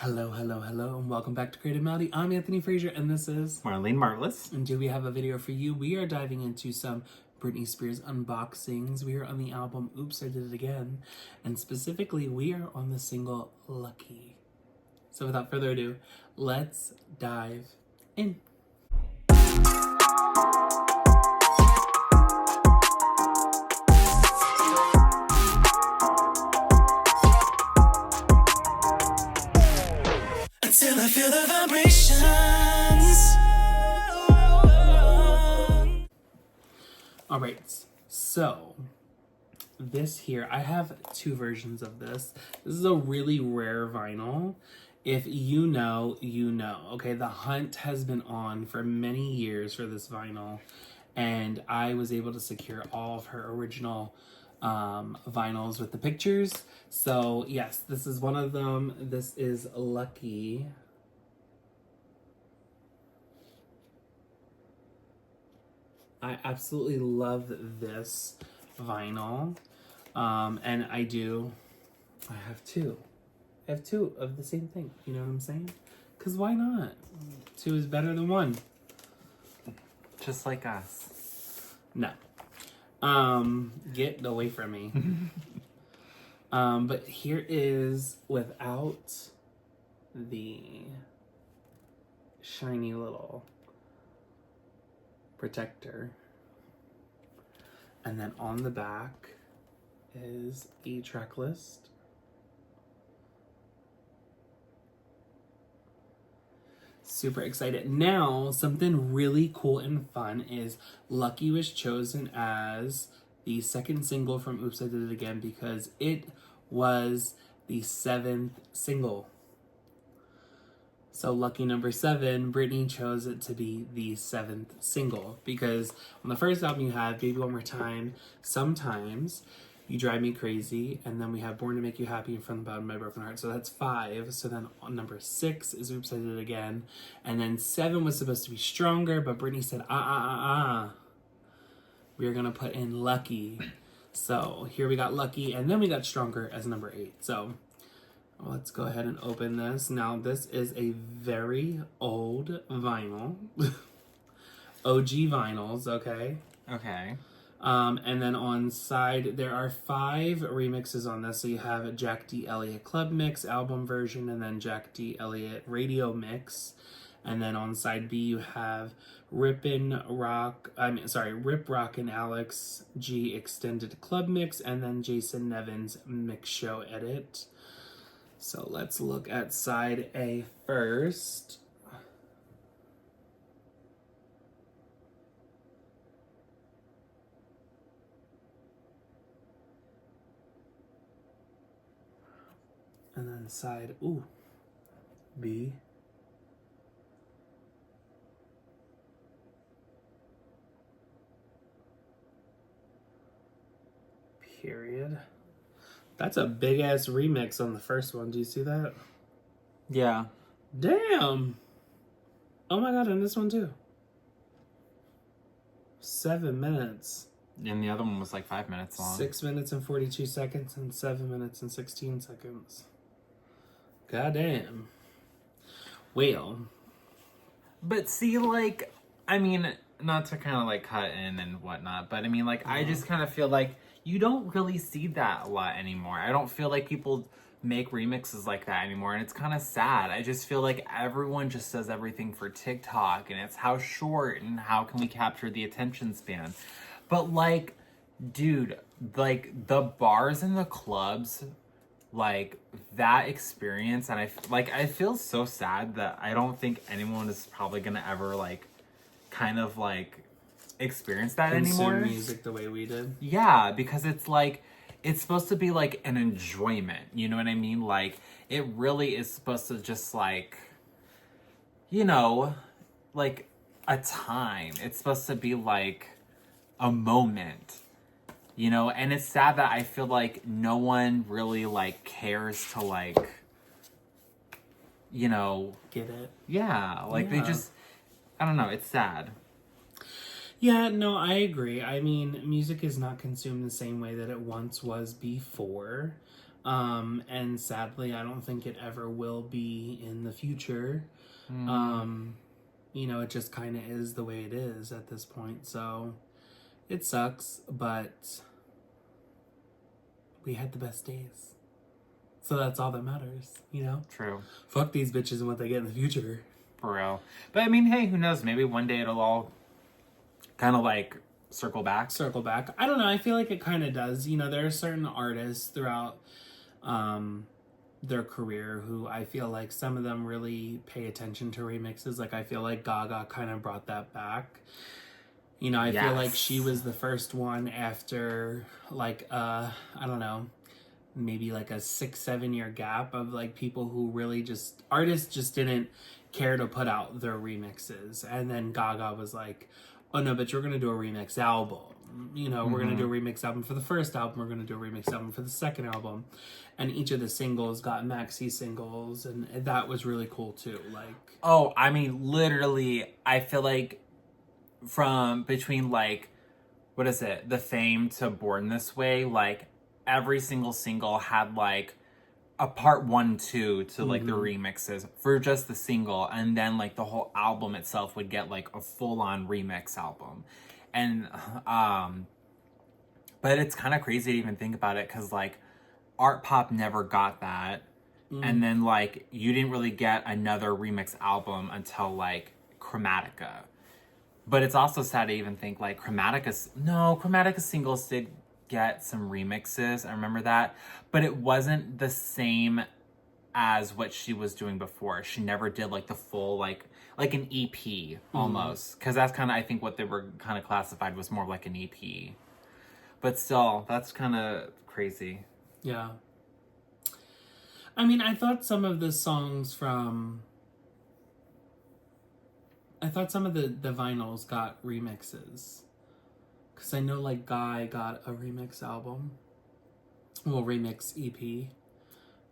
Hello, hello, hello, and welcome back to Creative M.E.L.O.D.I. I'm Anthony Frazer, and this is Marlene Marvelous. And do we have a video for you? We are diving into some Britney Spears unboxings. We are on the album Oops, I Did It Again, and specifically, we are on the single Lucky. So without further ado, let's dive in. Until I feel the vibrations. All right, so this here, I have two versions of this. This is a really rare vinyl. If you know, you know. Okay, the hunt has been on for many years for this vinyl, and I was able to secure all of her original vinyls with the pictures. So yes, this is one of them. This is Lucky. I absolutely love this vinyl. And I have two. I have two of the same thing. You know what I'm saying? Because why not? Two is better than one. Just like us. No. Get away from me. But here is without the shiny little protector. And then on the back is a track list. Super excited. Now, something really cool and fun is Lucky was chosen as the second single from Oops, I Did It Again because it was the 7th single. So Lucky number 7, Britney chose it to be the 7th single because on the first album you have Baby One More Time, Sometimes, You Drive Me Crazy, and then we have Born to Make You Happy and From the Bottom of My Broken Heart. So that's 5. So then on number 6 is Oops, I Did It Again. And then 7 was supposed to be Stronger, but Britney said, we are going to put in Lucky. So here we got Lucky, and then we got Stronger as number 8. So let's go ahead and open this. Now, this is a very old vinyl. OG vinyls, okay? Okay. And then on side, there are 5 remixes on this. So you have a Jack D. Elliott Club Mix album version, and then Jack D. Elliott Radio Mix. And then on side B, you have Rip Rock and Alex G Extended Club Mix, and then Jason Nevin's Mix Show Edit. So let's look at side A first. And then side, B. Period. That's a big ass remix on the first one. Do you see that? Yeah. Damn. Oh my god, and this one too. 7 minutes. And the other one was like 5 minutes long. 6 minutes and 42 seconds and 7 minutes and 16 seconds. God damn. Well. But see, like, I mean, not to kind of like cut in and whatnot, but I mean, like, I just kind of feel like you don't really see that a lot anymore. I don't feel like people make remixes like that anymore, and it's kind of sad. I just feel like everyone just does everything for TikTok, and it's how short and how can we capture the attention span. But like, dude, like the bars in the clubs, like that experience, and I feel so sad that I don't think anyone is probably gonna ever like kind of like experience that anymore. Consume music the way we did. Yeah, because it's like, it's supposed to be like an enjoyment, you know what I mean? Like, it really is supposed to just like, you know, like a time. It's supposed to be like a moment, you know? And it's sad that I feel like no one really like cares to like, you know, get it. Yeah, like they just, I don't know, it's sad. Yeah, no, I agree. I mean, music is not consumed the same way that it once was before. And sadly, I don't think it ever will be in the future. You know, it just kind of is the way it is at this point. So it sucks, but we had the best days. So that's all that matters, you know? True. Fuck these bitches and what they get in the future. For real. But I mean, hey, who knows? Maybe one day it'll all kind of like circle back. Circle back. I don't know. I feel like it kind of does. You know, there are certain artists throughout their career who I feel like some of them really pay attention to remixes. Like, I feel like Gaga kind of brought that back. You know, I feel like she was the first one after, like, I don't know, maybe like a 6-7 year gap of like people who really just, artists just didn't care to put out their remixes. And then Gaga was like, oh no, but you're going to do a remix album. You know, we're going to do a remix album for the first album. We're going to do a remix album for the second album. And each of the singles got maxi singles. And that was really cool too. Like, oh, I mean, literally, I feel like from between like, what is it? The Fame to Born This Way, like every single single had like a part 1, 2 to like the remixes for just the single. And then like the whole album itself would get like a full on remix album. And, but it's kind of crazy to even think about it. 'Cause like Art Pop never got that. And then like you didn't really get another remix album until like Chromatica. But it's also sad to even think like Chromatica singles did get some remixes. I remember that. But it wasn't the same as what she was doing before. She never did like the full like an EP almost. Because that's kind of, I think what they were kind of classified was more like an EP. But still, that's kind of crazy. yeah. I mean, I thought some of the vinyls got remixes. Because I know, like, Guy got a remix album. Well, remix EP.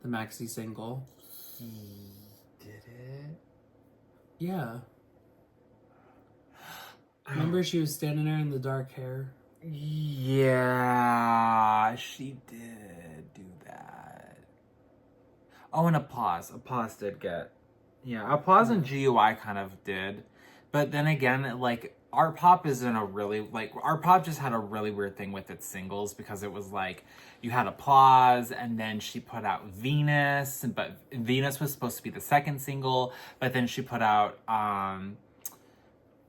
The maxi single. He did it? Yeah. Remember she was standing there in the dark hair? Yeah, she did do that. Oh, and Applause. Applause did get... Yeah, Applause and GUI kind of did. But then again, like, Art Pop is in a really... Like, Art Pop just had a really weird thing with its singles because it was like, you had Applause, and then she put out Venus, but Venus was supposed to be the second single, but then she put out...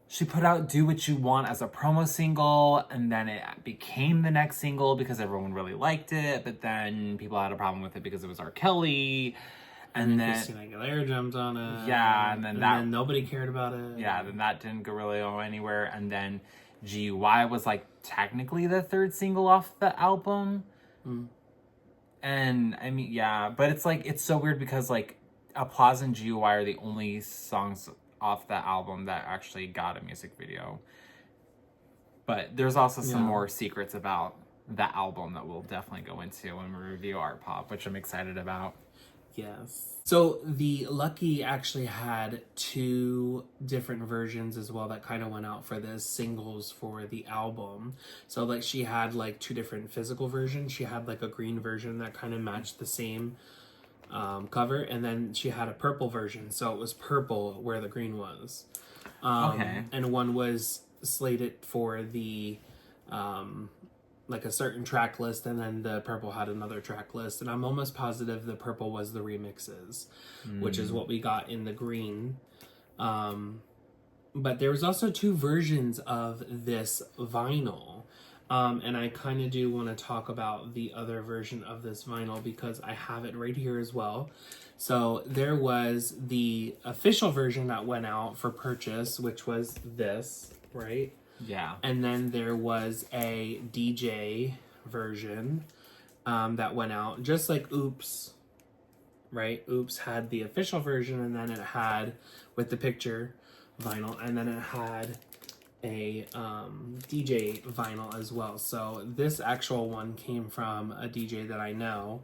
She put out Do What You Want as a promo single, and then it became the next single because everyone really liked it, but then people had a problem with it because it was R. Kelly, and then Christina Aguilera jumped on it. Yeah, and then nobody cared about it. Yeah, then that didn't go really go anywhere, and then GUI was like technically the third single off the album. And I mean, yeah, but it's like, it's so weird because like Applause and GUI are the only songs off that album that actually got a music video. But there's also some more secrets about the album that we'll definitely go into when we review Art Pop, which I'm excited about. Yes. So the Lucky actually had 2 different versions as well that kind of went out for the singles for the album. So like she had like 2 different physical versions. She had like a green version that kind of matched the same cover, and then she had a purple version, so it was purple where the green was. Okay. And one was slated for the like a certain track list, and then the purple had another track list, and I'm almost positive the purple was the remixes, which is what we got in the green. But there was also 2 versions of this vinyl. And I kind of do want to talk about the other version of this vinyl because I have it right here as well. So there was the official version that went out for purchase, which was this, right? Yeah. And then there was a DJ version that went out, just like Oops, right? Oops had the official version, and then it had with the picture vinyl, and then it had a DJ vinyl as well. So this actual one came from a DJ that I know,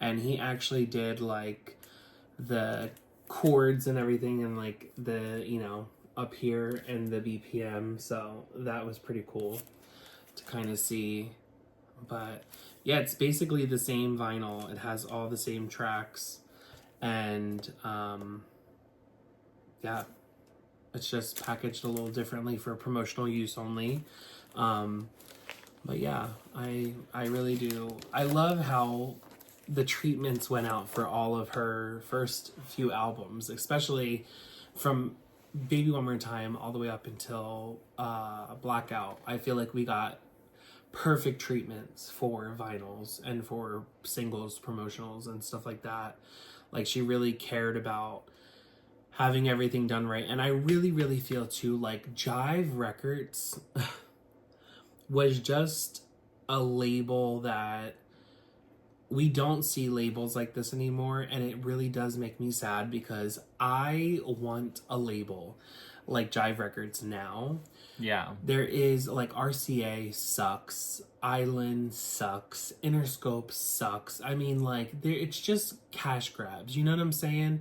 and he actually did like the chords and everything, and like the, you know, up here and the BPM. So that was pretty cool to kind of see. But yeah, it's basically the same vinyl. It has all the same tracks, and yeah, it's just packaged a little differently for promotional use only. But yeah, I really do. I love how the treatments went out for all of her first few albums, especially from Baby One More Time all the way up until Blackout. I feel like we got perfect treatments for vinyls and for singles, promotionals, and stuff like that. Like, she really cared about having everything done right. And I really, really feel too like Jive Records was just a label that we don't see labels like this anymore, and it really does make me sad because I want a label like Jive Records now. Yeah. There is like RCA sucks, Island sucks, Interscope sucks. I mean, like, it's just cash grabs, you know what I'm saying?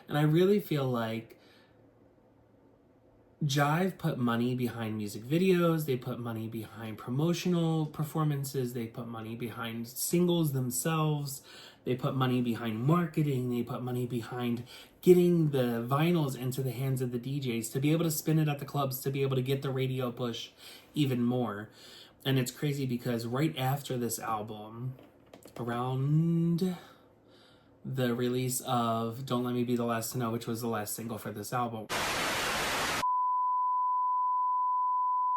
And I really feel like Jive put money behind music videos, they put money behind promotional performances, they put money behind singles themselves, they put money behind marketing, they put money behind getting the vinyls into the hands of the DJs to be able to spin it at the clubs, to be able to get the radio push even more. And it's crazy because right after this album, around the release of Don't Let Me Be the Last to Know, which was the last single for this album.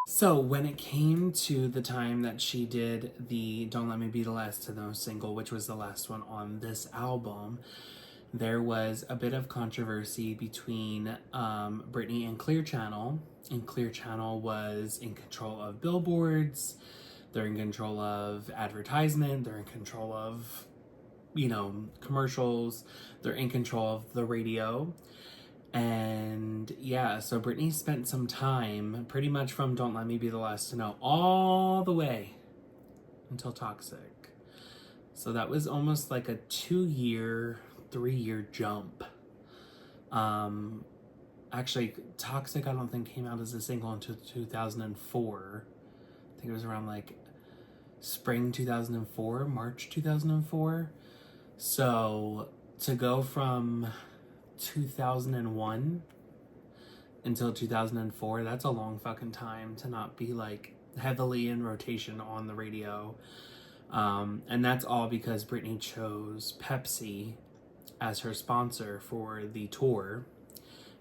So when it came to the time that she did the Don't Let Me Be the Last to Know single, which was the last one on this album, there was a bit of controversy between Britney and Clear Channel. And Clear Channel was in control of billboards, they're in control of advertisement, they're in control of, you know, commercials, they're in control of the radio. And yeah, so Britney spent some time pretty much from Don't Let Me Be the Last to Know all the way until Toxic. So that was almost like a 2-year, 3-year jump. Actually, Toxic I don't think came out as a single until 2004. I think it was around like spring 2004, March 2004. So to go from 2001 until 2004, that's a long fucking time to not be like heavily in rotation on the radio. And that's all because Britney chose Pepsi as her sponsor for the tour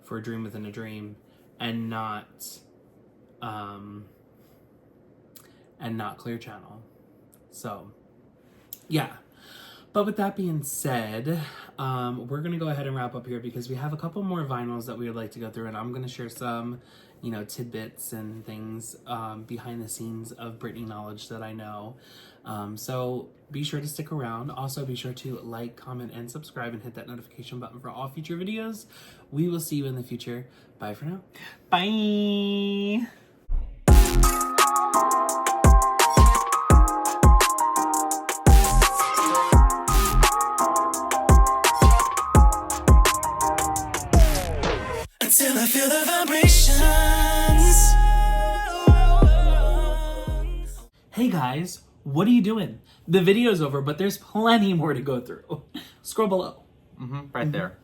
for A Dream Within a Dream, and not Clear Channel. So yeah. But with that being said, we're going to go ahead and wrap up here because we have a couple more vinyls that we would like to go through, and I'm going to share some, you know, tidbits and things behind the scenes of Britney knowledge that I know. So be sure to stick around. Also, be sure to like, comment, and subscribe, and hit that notification button for all future videos. We will see you in the future. Bye for now. Bye! Till I feel the vibrations. Hey guys, what are you doing? The video's over, but there's plenty more to go through. Scroll below. Right there.